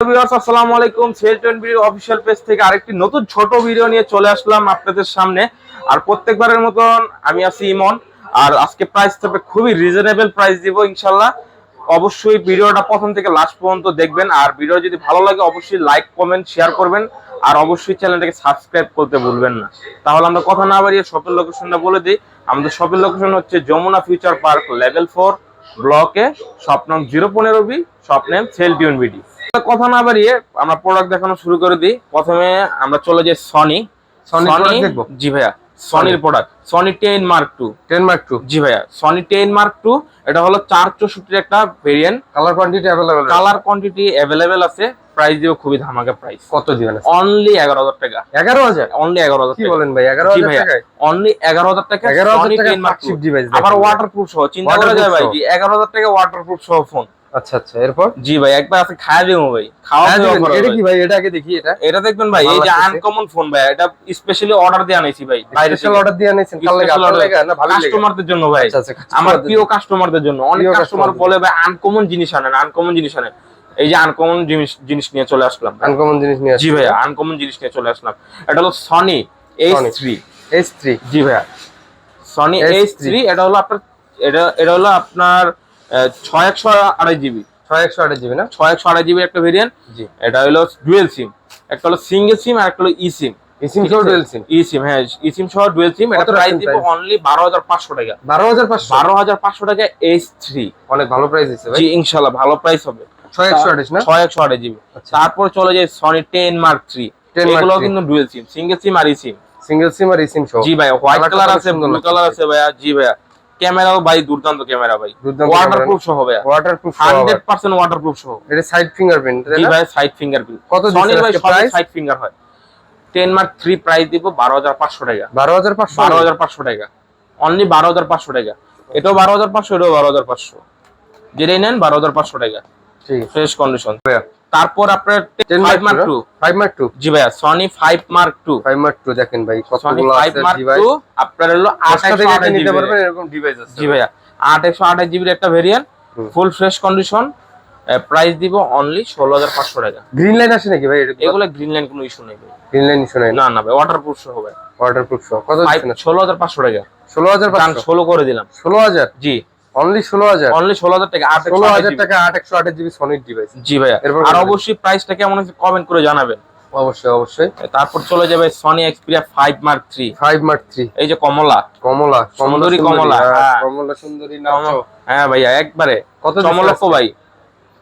Viewers আসসালামু আলাইকুম। Sell video official page থেকে আরেকটি নতুন ছোট ভিডিও নিয়ে চলে আসলাম আপনাদের সামনে। আর প্রত্যেকবারের মতন আমি আছি ইমন। আর আজকে প্রাইস তবে খুবই রিজনেবল প্রাইস দিব ইনশাআল্লাহ। অবশ্যই ভিডিওটা প্রথম থেকে লাস্ট পর্যন্ত দেখবেন। আর ভিডিও যদি ভালো লাগে অবশ্যই লাইক কমেন্ট শেয়ার করবেন। আর অবশ্যই চ্যানেলটাকে সাবস্ক্রাইব করতে ভুলবেন না। তাহলে আমরা কথা না বাড়িয়ে শপের লোকেশনটা বলে দিই। আমাদের শপের লোকেশন হচ্ছে যমুনা ফিউচার পার্ক লেভেল 4 ব্লকে, শপ নং 015B, shop name cell tune VD. কথা না বাড়িয়ে আমরা প্রোডাক্ট দেখানো শুরু করে দিই। প্রথমে আমরা চলে যাই সনি দেখবো। জি ভাইয়া, সনির প্রোডাক্ট সনি 10 Mark II। জি ভাইয়া, সনি 10 Mark II। এটা হলো 464 একটা ভেরিয়েন্ট। কালার কোয়ান্টিটি अवेलेबल আছে। প্রাইস দিও খুবই ধামাকা প্রাইস। কত দিবেন? অনলি 11000 টাকা। 11000? অনলি 11000 টাকা। কি বলেন ভাই, 11000 টাকায়? অনলি 11000 টাকা। 11000 টাকা ফ্ল্যাগশিপ ডিভাইস, আবার ওয়াটারপ্রুফ সহ। চিন্তা করা যায় ভাই, 11000 টাকা ওয়াটারপ্রুফ সহ ফোন। আচ্ছা আচ্ছা, এরপর? জি ভাই, একবার আছে খাওয়া দিও ভাই, খাওয়া দিও। এটা কি ভাই? এটা আগে দেখি। এটা দেখবেন ভাই, এই যে আনকমন ফোন ভাই। এটা স্পেশালি অর্ডার দিয়ে আনাইছি ভাই, বাইরে স্পেশাল অর্ডার দিয়ে আনাইছেন। কাল লাগা না ভালো লাগে কাস্টমারদের জন্য ভাই। আচ্ছা, আমার প্রিয় কাস্টমারদের জন্য। অনেক কাস্টমার বলে ভাই আনকমন জিনিস আনেন, আনকমন জিনিস আনেন। এই যে আনকমন জিনিস নিয়ে চলে আসলাম। আনকমন জিনিস নিয়ে? জি ভাই, আনকমন জিনিস নিয়ে চলে আসলাম। এটা হলো সনি S3। জি ভাই, সনি S3। এটা হলো আপনার এটা হলো আপনার 6128 GB। 6128 GB না? 6128 GB একটা ভেরিয়েন্ট। জি, এটা হলো ডুয়াল সিম। একটা হলো সিঙ্গেল সিম আর একটা হলো ই সিম। সহ ডুয়াল সিম। হ্যাঁ, সিম সহ ডুয়াল সিম। এটা প্রাইস দিব অনলি 12500 টাকা। 12500 টাকা S3। অনেক ভালো প্রাইস দিছে ভাই। জি ইনশাআল্লাহ ভালো প্রাইস হবে। 6128 না? 6128 GB। তারপর চলে যায় সনি 10 Mark III। এগুলো কিন্তু ডুয়াল সিম, সিঙ্গেল সিম আর ই সিম। সহ। জি ভাই, হোয়াইট কালার আছে, ব্লু কালার আছে ভাইয়া। জি ভাইয়া, ক্যামেরাও ভাই দুর্দান্ত ক্যামেরা ভাই। ওয়াটারপ্রুফ সহ ভাইয়া, 100% ওয়াটারপ্রুফ সহ। এটা সাইড ফিঙ্গারপ্রিন্ট? জি ভাই, সাইড ফিঙ্গারপ্রিন্ট। কত সনির ভাই সব সাইড ফিঙ্গার হয়। 10 Mark III প্রাইস দিব 12500 টাকা। 12500 টাকা, অনলি 12500 টাকা। এটাও 12500, এটাও 12500। যেটাই নেন 12500 টাকা। ঠিক, ফ্রেশ কন্ডিশন। তারপর আপনার 5 Mark II। জি ভাইয়া, সনি 5 Mark II দেখেন ভাই কতগুলো আছে ডিভাইস। আপনার হলো 8128 নিতে পারবেন, এরকম ডিভাইস আছে। জি ভাইয়া, 8128 GB এর একটা variant, full fresh condition. Price দিব অনলি 16500 টাকা। গ্রিন লাইন আসে নাকি ভাই? এগুলো গ্রিন লাইন কোনো ইস্যু নেই ভাই। গ্রিন লাইন ইস্যু নাই? না না ভাই, ওয়াটারপ্রুফ সহ ভাই। ওয়াটারপ্রুফ সহ। কত দিচ্ছেন? 16500 টাকা। 16500? 16 করে দিলাম। 16000? জি, অনলি 16000। অনলি 16000 টাকা। 16000 টাকা 8128 GB সনির ডিভাইস। জি ভাইয়া, আর অবশ্যই প্রাইসটা কেমন আছে কমেন্ট করে জানাবেন। অবশ্যই। তারপর চলে যাবে সনি Xperia 5 Mark III। এই যে কমলা সুন্দরী কমলা। কমলা সুন্দরী নাচো। হ্যাঁ ভাইয়া, একবারে কত চমলক্ষ ভাই।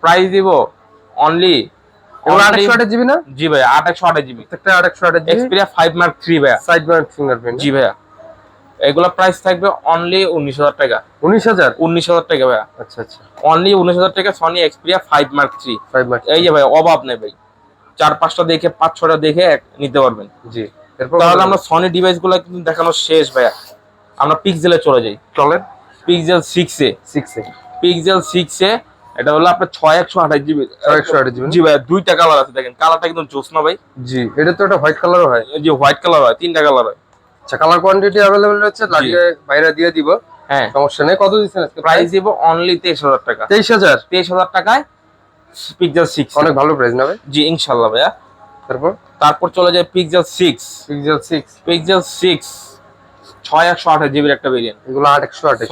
প্রাইস দিব অনলি 8128 GB না? জি ভাইয়া, 8128 GB। একটা 8128 GB Xperia 5 Mark III ভাইয়া, সাইড মাউন্ট ফিঙ্গারপ্রিন্ট। জি ভাইয়া, এগুলা প্রাইস থাকবে অনলি 19000 টাকা। 19000 টাকা ভাইয়া। আচ্ছা আচ্ছা, অনলি 19000 টাকা সনি Xperia 5 Mark III। এই যে ভাই, অভাব নেই ভাই, 4-5টা দেখে 5-6টা দেখে নিতে পারবেন। জি, এরপর তাহলে আমরা সনি ডিভাইস গুলো কিন্তু দেখানো শেষ ভাইয়া। আমরা পিক্সেলে চলে যাই। চলেন। পিক্সেল 6 এ এটা হলো আপনার 6128 GB। 6128 GB। জি ভাই, দুইটা কালার আছে দেখেন। কালারটা কিন্তু জোস না ভাই? জি, এটা তো একটা হোয়াইট কালারও হয়। জি, হোয়াইট কালার হয়, তিনটা কালার হয়। আচ্ছা, কালার কোয়ান্টিটি अवेलेबल হচ্ছে, লাগিয়ে বাইরে দিয়ে দিব। হ্যাঁ, সমস্যা নেই। কত দিচ্ছেন আজকে? প্রাইস দিব অনলি 23000 টাকা। 23000 টাকায় পিক্সেল 6। অনেক ভালো প্রাইস না ভাই? জি ইনশাআল্লাহ ভাইয়া। তারপর চলে যায় পিক্সেল 6। 6128 GB এর একটা ভেরিয়েন্ট। এগুলো 8128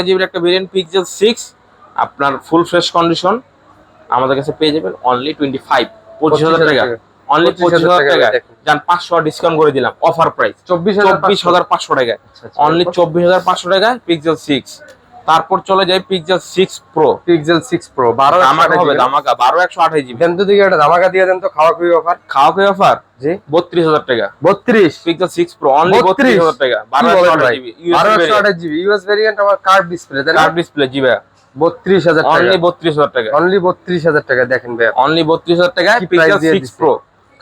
GB এর একটা ভেরিয়েন্ট পিক্সেল 6। আপনার ফুল ফ্রেশ কন্ডিশন আমাদের কাছে পেয়ে যাবেন অনলি 25000 টাকা। অনলি 25000 টাকা। জান 500 ডিসকাউন্ট করে দিলাম, অফার প্রাইস 24500 টাকা। অনলি 24500 টাকায় পিক্সেল 6। তারপর চলে যায় পিক্সেল 6 Pro। 12 ধামাকা হবে, ধামাকা 12128 GB। দেন তো দিকে একটা ধামাকা দিয়ে দেন তো। খাওয়া খাওয়ি অফার। জি, 32000 টাকা। 32 পিক্সেল 6 Pro অনলি 32000 টাকা। 12128 GB। 12128 GB ইউএস ভেরিয়েন্ট, আমার কার্ড ডিসপ্লে। কার্ড ডিসপ্লে, জি ভাই। 32000 টাকা। অনলি 32000 টাকা। অনলি 32000 টাকা দেখেন ভাই। অনলি 32000 টাকায় পিক্সেল 6 Pro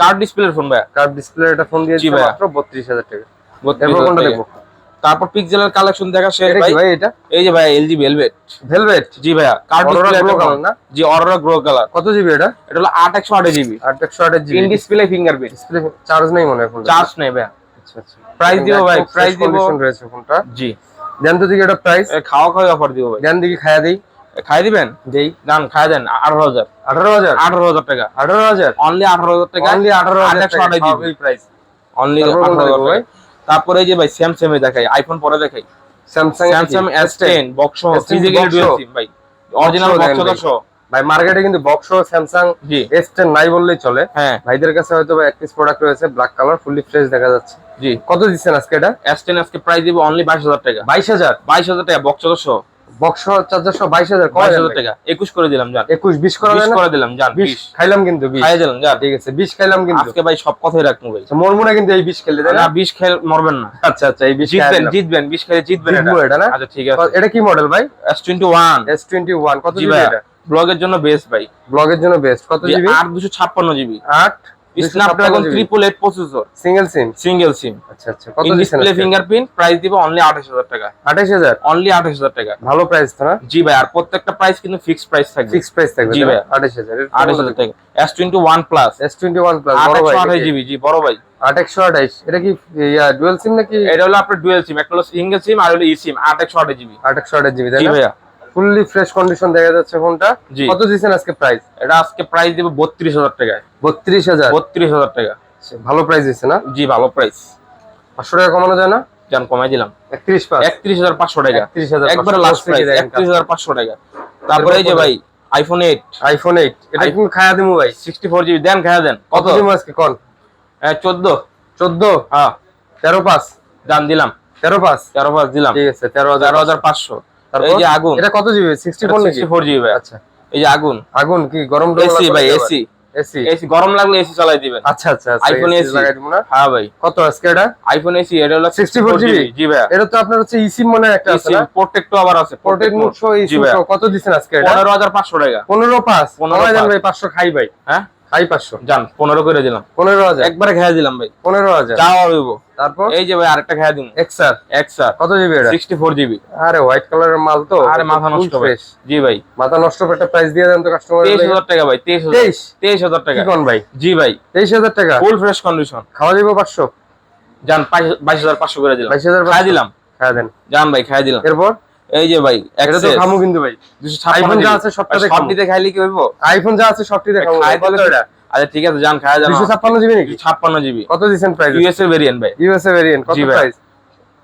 কার্ড ডিসপ্লের ফোন ভাই। কার্ড ডিসপ্লে এটা ফোন দিয়েছি মাত্র 32000 টাকা। এরপর কোনটা দেখবো? তারপর পিক্সেলের কালেকশন দেখা শেষ ভাই। এটা এই যে ভাই, LG ভেলভেট। জি ভাইয়া, কার্ড ডিসপ্লে গ্লো কালার না? জি, অরোরা গ্লো কালার। কত জিবি এটা? এটা হলো 8128 GB। 8128 GB in display fingerprint. Display charge নেই মনে হয় ফোনটা? চার্জ নেই ভাইয়া। আচ্ছা আচ্ছা, প্রাইস দিও ভাই, প্রাইস দিব। কন্ডিশন রয়েছে ফোনটা। জি, দেন তো দিকে এটা প্রাইস। খাওয়া অফার দিও ভাই। দেন দিকে খায়া দেই। খাই দিবেন দেই জান খাই দেন 18000 18000 18000 টাকা 18000 অনলি 18000 টাকা অনলি 18000 টাকা 128 জিবি এই প্রাইস অনলি 18000 টাকা। তারপরে এই যে ভাই স্যামসাং এ দেখাই আইফোন পরে দেখাই Samsung S10 box physically dual SIM ভাই অরিজিনাল বক্স ভাই মার্কেটে কিন্তু বক্স স্যামসাং S10 নাই বললেই চলে। হ্যাঁ ভাইদের কাছে হয়তো এক পিস প্রোডাক্ট রয়েছে ব্ল্যাক কালার ফুললি ফ্রেশ দেখা যাচ্ছে। জি কত দিচ্ছেন আজকে এটা? S10 আজকে প্রাইস দিব অনলি 22000 টাকা 22000 টাকা বক্স 400 বক্স চার্জার 22000 22000 টাকা 21 করে দিলাম জান 21 20 করে দেন 20 করে দিলাম জান 20 খাইলাম কিন্তু 20 খাইয়া দিলাম জান ঠিক আছে 20 খাইলাম কিন্তু আজকে ভাই সব কথাই রাখমু ভাই মরমু না কিন্তু এই 20 খেললে তাই না 20 খেল মরবেন না। আচ্ছা আচ্ছা এই 20 জিতবেন 20 খেলে জিতবেন এটা না আচ্ছা ঠিক আছে। এটা কি মডেল ভাই? S21 কত জিবি এটা? ব্লগের জন্য বেস্ট ভাই ব্লগের জন্য বেস্ট কত GB? 8 GB 8 Snapdragon 888 processor single SIM আচ্ছা আচ্ছা কত দিছেন? ডিসপ্লে ফিঙ্গারপ্রিন্ট প্রাইস দিব অনলি 28000 টাকা 28000 অনলি 28000 টাকা ভালো প্রাইস তো না? জি ভাই আর প্রত্যেকটা প্রাইস কিন্তু ফিক্সড প্রাইস থাকবে জি ভাই 28000 টাকা S21 প্লাস বড় ভাই 828 জিবি জি বড় ভাই 828 এটা কি ডুয়াল সিম নাকি? এটা হলো আপনার ডুয়াল সিম একটা হলো সিঙ্গেল সিম আর হলো ই সিম 828 জিবি 828 জিবি তাই জি না? ভাইয়া ফুললি ফ্রেশ কন্ডিশন দেখা যাচ্ছে ফোনটা। কত দিছেন আজকে প্রাইস? এটা আজকে প্রাইস দিব 32000 টাকা 32000 টাকা ভালো প্রাইস দিছে না? জি ভালো প্রাইস 500 টাকা কমানো যায় না? জান কমাই দিলাম 31500 টাকা একবার লাস্ট প্রাইস 31500 টাকা। তারপরে এই যে ভাই আইফোন 8 এটা কি খায়া দিমু ভাই? 64 জিবি দেন খায়া দেন কত দিমু আজকে কোন? 14 হ্যাঁ 13.5 দাম দিলাম 13.5 দিলাম ঠিক আছে 13500 এই যে আগুন এটা কত জিবি? 64 জিবি ভাই আচ্ছা এই যে আগুন কি গরম এসি ভাই এসি গরম লাগলে এসি চালাই দিবেন আচ্ছা আচ্ছা আইফোন এসি লাগাই দিব না হ্যাঁ ভাই কত আজকে এটা? আইফোন এসি এটা হলো 64 জিবি জি ভাই এটা তো আপনার হচ্ছে ইসিম মনে একটা আছে না প্রোটেক্টও আবার আছে প্রোটেক্ট মোড সহ ইসিম কত দিছেন আজকে এটা? 15500 টাকা 15.5 দেন ভাই 500 খাই ভাই হ্যাঁ খাই 500 জান 15 করে দিলাম 15000 একবারে খেয়ে দিলাম ভাই 15000 যাও হইব। তারপর এই যে ভাই আরেকটা খেয়ে দিমু এক্সার কত জিবি এটা? 64 জিবি আরে হোয়াইট কালারের মাল তো আরে মাথা নষ্ট ভাই জি ভাই মাথা নষ্ট করে একটা প্রাইস দিয়ে দেন তো কাস্টমার 23000 টাকা ভাই 23000 টাকা কি কোন ভাই? জি ভাই 23000 টাকা ফুল ফ্রেশ কন্ডিশন খাওয়া দিব 500 জান 22500 করে দিলাম 22000 খাই দিলাম খাওয়া দেন জান ভাই খাই দিলাম। এরপর এই যে ভাই এটা তো খামু কিন্তু ভাই 256 আইফোন যা আছে সবটাতে খামু সবটিতে খাইলে কি হইব? আইফোন যা আছে সবটিতে খামু খাই দিলে এটা আচ্ছা ঠিক আছে জান খাই দিলাম 256 জিবি নাকি? 56 জিবি কত দিবেন প্রাইস? ইউএসএ ভেরিয়েন্ট ভাই ইউএসএ ভেরিয়েন্ট কত প্রাইস?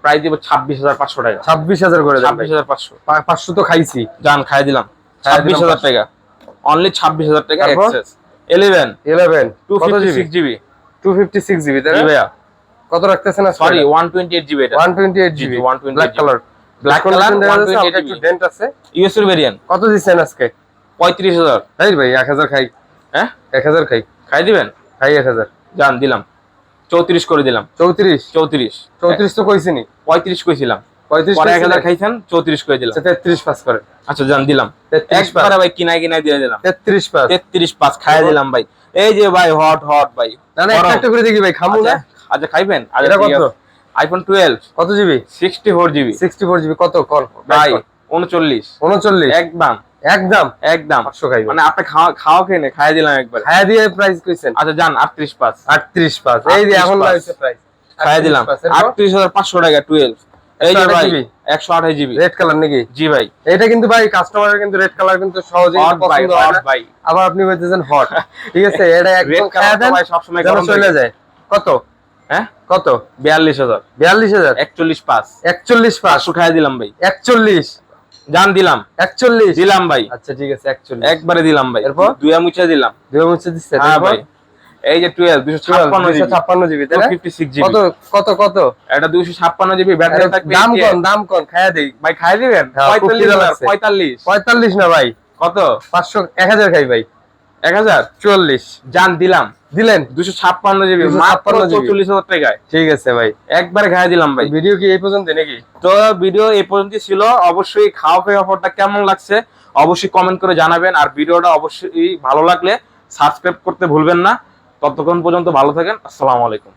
প্রাইস দিব 26500 টাকা 26000 করে দেন 26500 500 তো খাইছি জান খাই দিলাম 26000 টাকা অনলি 26000 টাকা এক্সেস 11 256 জিবি 256 জিবি তাই জি না? ভাইয়া কত রাখতেছেন আজকে? সরি 128 জিবি এটা 128 জিবি 128 ব্ল্যাক কালার 128 জিবি একটু ডেন্ট আছে ইউএসএ ভেরিয়েন্ট কত দিছেন আজকে? 35000 তাই ভাই 1000 খাই হ্যাঁ 1000 খাই খাই দিবেন খাই 1000 জান দিলাম 34 করে দিলাম 34 তো কইছিনি 35 কইছিলাম 35 পরে 1000 খাইছেন 34 করে দিলাম 33 পাস করে আচ্ছা জান দিলাম 33 একবারে ভাই কিনাই দিয়ে দিলাম 33 পাস 33 খাইয়া দিলাম ভাই। এই যে ভাই হট ভাই না একটা করে দেখি ভাই খামু না আচ্ছা খাইবেন এটা কত? আইফোন 12 কত জিবি? 64 জিবি কত কোন ভাই 39 একদম 500 খাইবেন মানে আপনি খাওয়া খেয়ে নে খাইয়া দিলাম একবার খাইয়া দিয়ে প্রাইস কইছেন? আচ্ছা জান 38 পাস এই যে এখন লাইছে প্রাইস খাইয়া দিলাম 38500 টাকা 12 এই যে ভাই 128 জিবি রেড কালার নাকি? জি ভাই এটা কিন্তু ভাই কাস্টমারের কিন্তু রেড কালার কিন্তু সহজেই পছন্দ হয় না ভাই আবার আপনি বলতেছেন হট ঠিক আছে এটা একদম খায়া দেন ভাই সব সময় গরম চলে যায় কত? হ্যাঁ কত? 42000 41 500 খাইয়া দিলাম ভাই 41 জান দিলাম 41 দিলাম ভাই আচ্ছা ঠিক আছে 41 একবারে দিলাম ভাই এরপর দুইয়া মুছে দিলাম দুই মুছে দিচ্ছে হ্যাঁ ভাই এই যে 12 256 জিবি তাই না? 256 জিবি কত এটা 256 জিবি ব্যাটারি থাকবে দাম কোন খায়া দেই ভাই খাই দিবেন 45 না ভাই কত 500 1000 খাই ভাই 1044 জান দিলেন 256 জিবি মাত্র 44000 টাকায় ঠিক আছে ভাই একবারে খাই দিলাম ভাই। ভিডিও কি এই পর্যন্ত নাকি? তো ভিডিও এই পর্যন্ত ছিল। অবশ্যই খাওয়া অফারটা কেমন লাগছে অবশ্যই কমেন্ট করে জানাবেন আর ভিডিওটা অবশ্যই ভালো লাগলে সাবস্ক্রাইব করতে ভুলবেন না। ততক্ষণ পর্যন্ত ভালো থাকেন। আসসালামু আলাইকুম।